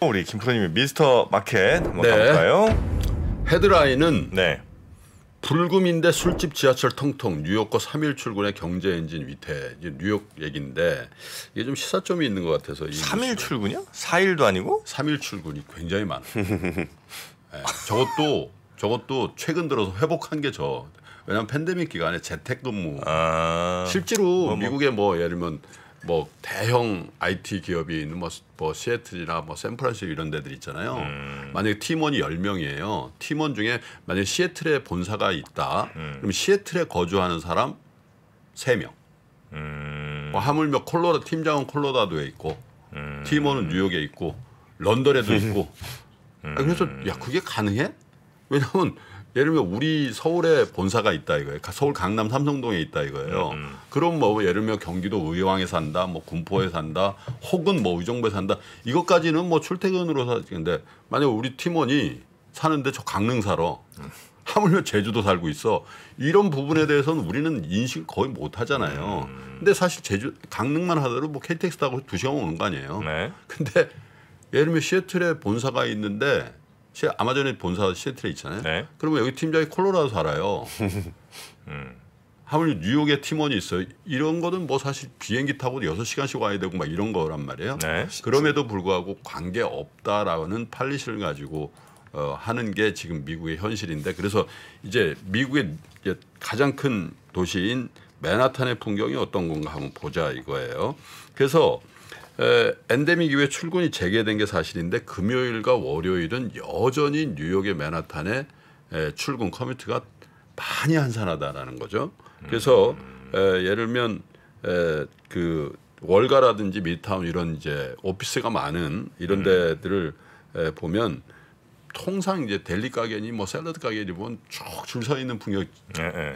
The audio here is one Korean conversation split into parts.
우리 김프로님의 미스터 마켓 한번 가볼까요? 헤드라인은 네. 불금인데 술집 지하철 통통 뉴욕과 3일 출근의 경제 엔진 위태. 이제 뉴욕 얘기인데 이게 좀 시사점이 있는 것 같아서. 3일 출근이요? 4일도 아니고? 3일 출근이 굉장히 많아요. 네. 저것도 최근 들어서 회복한 게 왜냐하면 팬데믹 기간에 재택근무. 실제로 미국에 뭐 예를 들면 뭐 대형 IT 기업이 있는 뭐 시애틀이나 뭐 샌프란시스코 이런 데들 있잖아요. 만약에 팀원이 10명이에요. 팀원 중에 만약에 시애틀에 본사가 있다. 그럼 시애틀에 거주하는 사람 3명. 뭐 하물며 팀장은 콜로라도에 있고 팀원은 뉴욕에 있고 런던에도 있고. 그래서 야 그게 가능해? 왜냐하면 예를 들면 우리 서울에 본사가 있다 이거예요. 서울 강남 삼성동에 있다 이거예요. 그럼 뭐 예를 들면 경기도 의왕에 산다, 뭐 군포에 산다, 혹은 뭐 의정부에 산다. 이것까지는 뭐 출퇴근으로 사는데 만약 우리 팀원이 사는데 저 강릉 살아. 하물며 제주도 살고 있어. 이런 부분에 대해서는 우리는 인식을 거의 못 하잖아요. 근데 사실 강릉만 하더라도 뭐 KTX 타고 2시간 오는 거 아니에요. 네. 근데 예를 들면 시애틀에 본사가 있는데 아마존의 본사 시애틀에 있잖아요. 네. 그러면 여기 팀장이 콜로라도 살아요. 하물며 뉴욕에 팀원이 있어요. 이런 거는 뭐 사실 비행기 타고 6시간씩 와야 되고 막 이런 거란 말이에요. 네. 그럼에도 불구하고 관계 없다라는 팔리시를 가지고 하는 게 지금 미국의 현실인데 그래서 이제 미국의 가장 큰 도시인 맨하탄의 풍경이 어떤 건가 한번 보자 이거예요. 그래서 엔데믹 이후에 출근이 재개된 게 사실인데 금요일과 월요일은 여전히 뉴욕의 맨하탄에 출근 커뮤니티가 많이 한산하다라는 거죠. 그래서 예를 들면 그 월가라든지 미드타운 이런 이제 오피스가 많은 이런 데들을 보면 통상 이제 델리 가게니 뭐 샐러드 가게니 보면 쭉 줄 서 있는 풍경,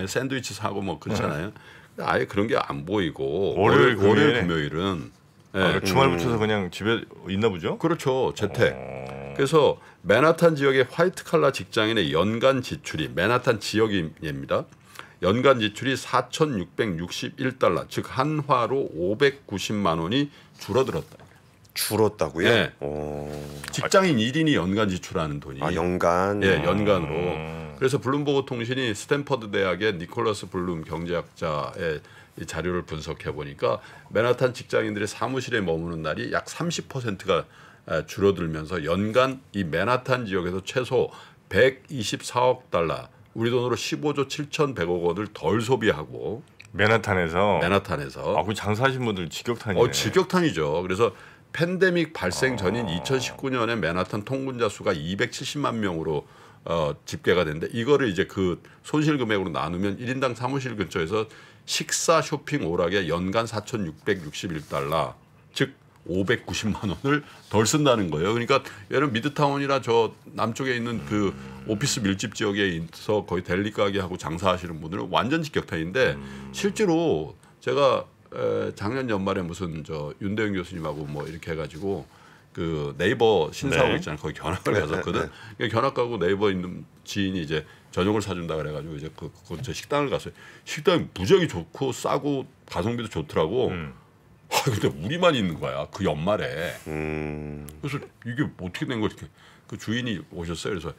샌드위치 사고 뭐 그렇잖아요. 아예 그런 게 안 보이고 월요일 금요일은 주말 붙여서 그냥 집에 있나 보죠? 그렇죠. 재택. 그래서 맨하탄 지역의 화이트 칼라 직장인의 연간 지출이 맨하탄 지역입니다. 연간 지출이 4,661달러 즉 한화로 590만 원이 줄어들었다. 줄었다고요? 네. 직장인 1인이 연간 지출하는 돈이. 연간? 네, 연간으로. 그래서 블룸버그 통신이 스탠퍼드 대학의 니콜러스 블룸 경제학자의 이 자료를 분석해 보니까 맨하탄 직장인들의 사무실에 머무는 날이 약 30%가 줄어들면서 연간 이 맨하탄 지역에서 최소 124억 달러 우리 돈으로 15조 7,100억 원을 덜 소비하고 맨하탄에서 그 장사하신 분들 직격탄이네요. 직격탄이죠. 그래서 팬데믹 발생 전인 2019년에 맨하탄 통근자 수가 270만 명으로 집계가 됐는데 이거를 이제 그 손실 금액으로 나누면 1인당 사무실 근처에서 식사 쇼핑 오락에 연간 4,661달러 즉 590만 원을 덜 쓴다는 거예요. 그러니까 예를 미드타운이나 저 남쪽에 있는 그 오피스 밀집 지역에 있어 거의 델리 가게하고 장사하시는 분들은 완전 직격탄인데 실제로 제가 작년 연말에 무슨 저 윤대영 교수님하고 뭐 이렇게 해가지고 그 네이버 신사옥 있잖아요. 거기 견학을 갔었거든. 견학 가고 네이버 있는 지인이 이제 저녁을 사준다 그래가지고 이제 그 근처 식당을 갔어요. 식당이 무지하게 좋고 싸고 가성비도 좋더라고. 근데 우리만 있는 거야 그 연말에. 그래서 이게 어떻게 된 거야 이렇게. 그 주인이 오셨어요. 그래서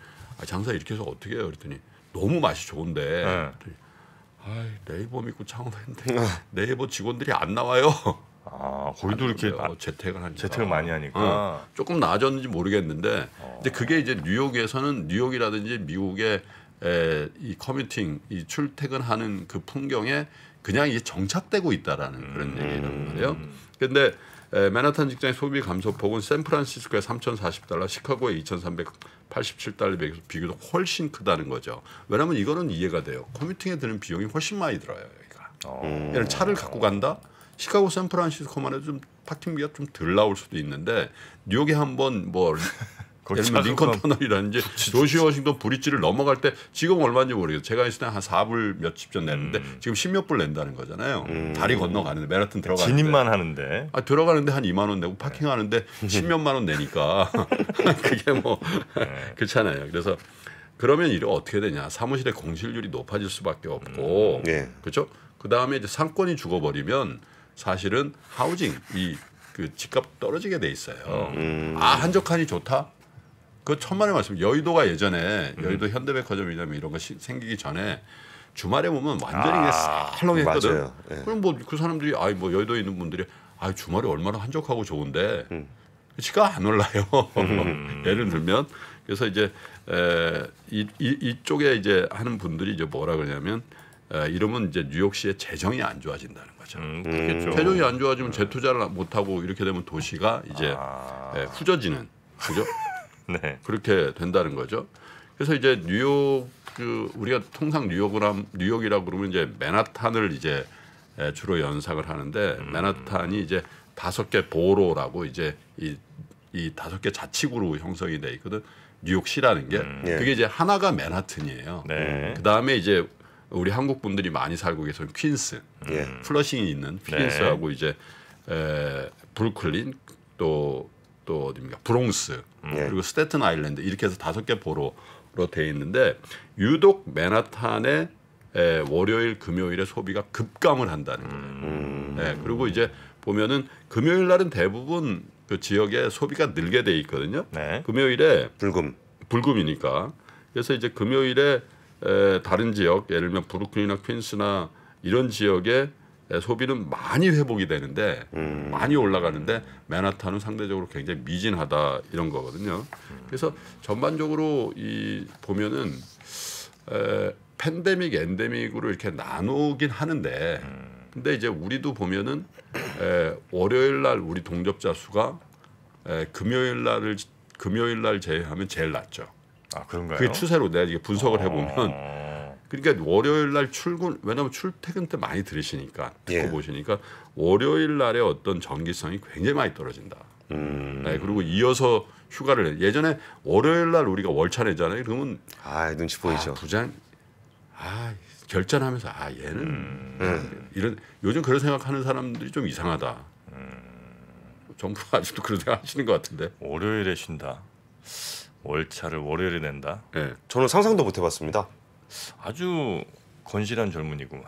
장사 이렇게 해서 어떻게 해요? 그랬더니 너무 맛이 좋은데. 네이버 믿고 창업했는데 네이버 직원들이 안 나와요. 거기도 이렇게 재택을 많이 하니까 조금 나아졌는지 모르겠는데 이제 그게 이제 뉴욕이라든지 미국의 이 커뮤팅, 이 출퇴근하는 그 풍경에 그냥 이게 정착되고 있다라는 그런 얘기란 말이에요. 그런데 맨하탄 직장의 소비 감소폭은 샌프란시스코의 3,040달러, 시카고의 2,387달러 비교도 훨씬 크다는 거죠. 왜냐하면 이거는 이해가 돼요. 커뮤팅에 드는 비용이 훨씬 많이 들어요. 여기가. 예를 차를 갖고 간다. 시카고, 샌프란시스코만 해도 좀 파킹비가 좀 덜 나올 수도 있는데 뉴욕에 한번 뭐 예를 들면 링컨 터널이라든지 조시 워싱턴 브릿지를 넘어갈 때 지금 얼마인지 모르겠어요. 제가 있을 때 한 4불 몇십 전 냈는데 지금 10몇 불 낸다는 거잖아요. 다리 건너가는데 맨하탄 들어가는데 진입만 하는데 들어가는데 한 2만 원 내고 파킹하는데 10몇만 원 내니까 그게 뭐 그렇잖아요. 그래서 그러면 이게 어떻게 되냐? 사무실의 공실률이 높아질 수밖에 없고 그렇죠? 그 다음에 이제 상권이 죽어버리면 사실은 하우징 그 집값 떨어지게 돼 있어요. 한적하니 좋다. 그 천만의 말씀. 여의도가 예전에 여의도 현대백화점이나 이런 거 생기기 전에 주말에 보면 완전히 그냥 살롱했거든. 맞아요. 예. 그럼 뭐 그 사람들이 뭐 여의도에 있는 분들이 주말에 얼마나 한적하고 좋은데 집값 안 올라요. 예를 들면 그래서 이제 이쪽에 이제 하는 분들이 이제 뭐라 그러냐면 이러면 이제 뉴욕시의 재정이 안 좋아진다는 거죠. 그렇겠죠. 재정이 안 좋아지면 재투자를 못 하고 이렇게 되면 도시가 이제 후져지는 그죠? 네. 그렇게 된다는 거죠. 그래서 이제 뉴욕 우리가 통상 뉴욕이라고 그러면 이제 맨하탄을 이제 주로 연상을 하는데 맨하탄이 이제 5개 보로라고 이제 이 5개 자치구로 형성이 돼 있거든. 뉴욕시라는 게 그게 이제 하나가 맨하튼이에요. 네. 그 다음에 이제 우리 한국 분들이 많이 살고 계신 퀸스, 플러싱이 있는 퀸스하고 이제 브루클린 또 어디입니까? 브롱스 그리고 스태튼 아일랜드 이렇게 해서 5개 보로로 돼 있는데 유독 맨하탄의 월요일 금요일에 소비가 급감을 한다는 거예요. 네, 그리고 이제 보면은 금요일 날은 대부분 그 지역에 소비가 늘게 돼 있거든요. 네. 금요일에 불금이니까. 그래서 이제 금요일에 다른 지역 예를 들면 브루클린이나 퀸스나 이런 지역에 소비는 많이 회복이 되는데 많이 올라가는데 맨하탄은 상대적으로 굉장히 미진하다 이런 거거든요. 그래서 전반적으로 보면은 팬데믹, 엔데믹으로 이렇게 나누긴 하는데 근데 이제 우리도 보면은 월요일 날 우리 동접자 수가 금요일 날 제외하면 제일 낮죠. 그런가요? 그게 추세로 내가 이게 분석을 해보면 그러니까 월요일 날 왜냐하면 출퇴근 때 많이 들으시니까 듣고 보시니까 월요일 날의 어떤 정기성이 굉장히 많이 떨어진다. 네, 그리고 이어서 휴가를 예전에 월요일 날 우리가 월차 내잖아요. 그러면 눈치 보이죠. 부장 결전하면서 얘는 이런 요즘 그런 생각하는 사람들이 좀 이상하다. 정부가 아직도 그런 생각 하시는 것 같은데. 월요일에 쉰다. 월차를 월요일에 낸다. 네. 저는 상상도 못 해봤습니다. 아주 건실한 젊은이구만.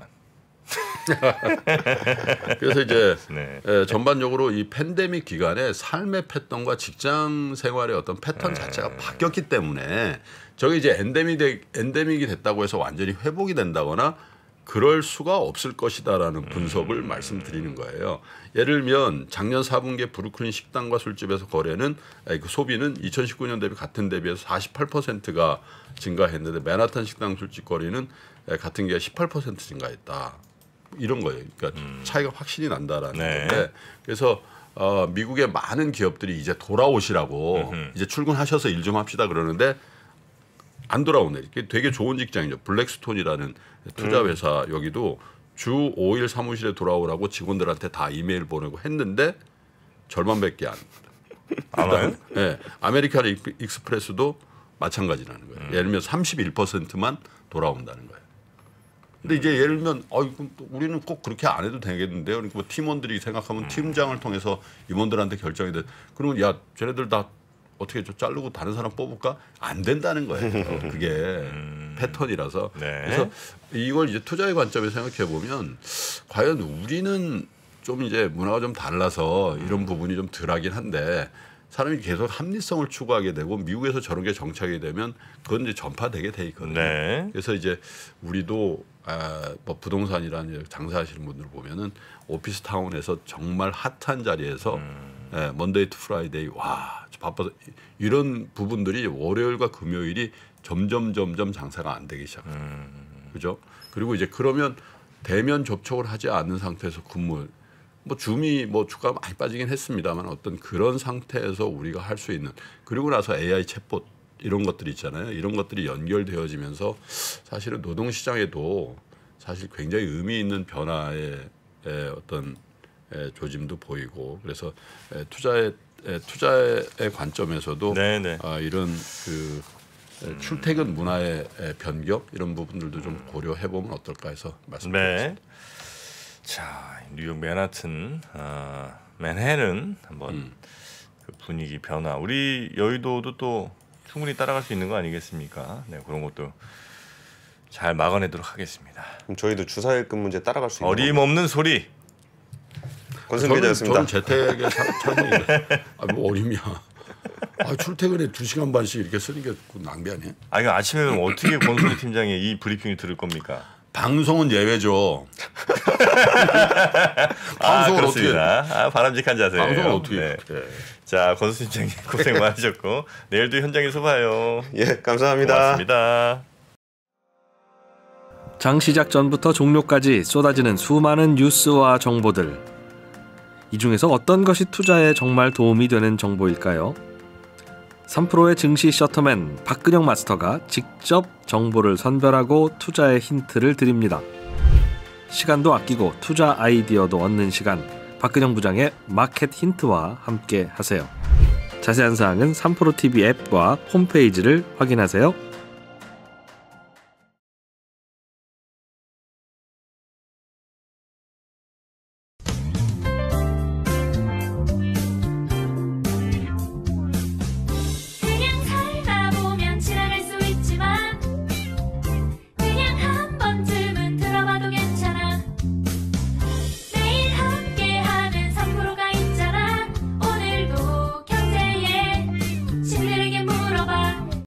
그래서 이제 네. 전반적으로 이 팬데믹 기간에 삶의 패턴과 직장 생활의 어떤 패턴 자체가 바뀌었기 때문에 저게 이제 엔데믹이 됐다고 해서 완전히 회복이 된다거나 그럴 수가 없을 것이다라는 분석을 말씀드리는 거예요. 예를 들면 작년 4분기에 브루클린 식당과 술집에서 거래는 그 소비는 2019년 대비 같은 대비해서 48%가 증가했는데 맨하탄 식당 술집 거리는 같은 기간 18% 증가했다. 이런 거예요. 그러니까 차이가 확실히 난다라는 건데 그래서 미국의 많은 기업들이 이제 돌아오시라고 이제 출근하셔서 일 좀 합시다 그러는데 안 돌아오네. 이게 되게 좋은 직장이죠. 블랙스톤이라는 투자 회사 여기도 주 5일 사무실에 돌아오라고 직원들한테 다 이메일 보내고 했는데 절반밖에 안 와요. 네, 아메리칸 익스프레스도 마찬가지라는 거예요. 예를 들면 31%만 돌아온다는 거예요. 근데 이제 예를 들면 우리는 꼭 그렇게 안 해도 되겠는데요. 그러니까 뭐 팀원들이 생각하면 팀장을 통해서 임원들한테 결정이 돼. 그러면 야 쟤네들 다 어떻게 좀 자르고 다른 사람 뽑을까? 안 된다는 거예요. 그게 패턴이라서. 네. 그래서 이걸 이제 투자의 관점에서 생각해 보면 과연 우리는 좀 이제 문화가 좀 달라서 이런 부분이 좀 덜하긴 한데 사람이 계속 합리성을 추구하게 되고 미국에서 저런 게 정착이 되면 그건 이제 전파되게 돼 있거든요. 네. 그래서 이제 우리도 뭐 부동산이라는 장사하시는 분들 보면은 오피스타운에서 정말 핫한 자리에서 먼데이 투 프라이데이 와 바빠서 이런 부분들이 월요일과 금요일이 점점 장사가 안 되기 시작해요. 그죠? 그리고 이제 그러면 대면 접촉을 하지 않는 상태에서 근무 뭐 줌이 뭐 주가가 많이 빠지긴 했습니다만 어떤 그런 상태에서 우리가 할 수 있는 그리고 나서 AI 챗봇 이런 것들이 있잖아요. 이런 것들이 연결되어지면서 사실은 노동시장에도 사실 굉장히 의미 있는 변화의 어떤 조짐도 보이고 그래서 투자의 관점에서도 이런 그 출퇴근 문화의 변경 이런 부분들도 좀 고려해 보면 어떨까 해서 말씀드렸습니다. 네. 자, 뉴욕 맨하튼, 맨해튼 한번 그 분위기 변화. 우리 여의도도 또 충분히 따라갈 수 있는 거 아니겠습니까? 네, 그런 것도 잘 막아내도록 하겠습니다. 그럼 저희도 주사일금 문제 따라갈 수 있는 어림없는 소리. 권순 기자였습니다. 저는 재택의 찬성이에요. 뭐 어림이야. 출퇴근에 2시간 반씩 이렇게 쓰는 게 낭비 아니에요? 아니 아침에 그럼 어떻게 권순희 팀장의 이 브리핑을 들을 겁니까? 방송은 예외죠. 방송을 어떻게? 바람직한 자세예요. 방송을 어떻게? 네. 자, 권순희 팀장님 고생 많으셨고 내일도 현장에서 봐요. 예, 감사합니다. 고맙습니다. 장 시작 전부터 종료까지 쏟아지는 수많은 뉴스와 정보들. 이 중에서 어떤 것이 투자에 정말 도움이 되는 정보일까요? 3프로의 증시 셔터맨 박근영 마스터가 직접 정보를 선별하고 투자의 힌트를 드립니다. 시간도 아끼고 투자 아이디어도 얻는 시간, 박근영 부장의 마켓 힌트와 함께 하세요. 자세한 사항은 3프로 TV 앱과 홈페이지를 확인하세요.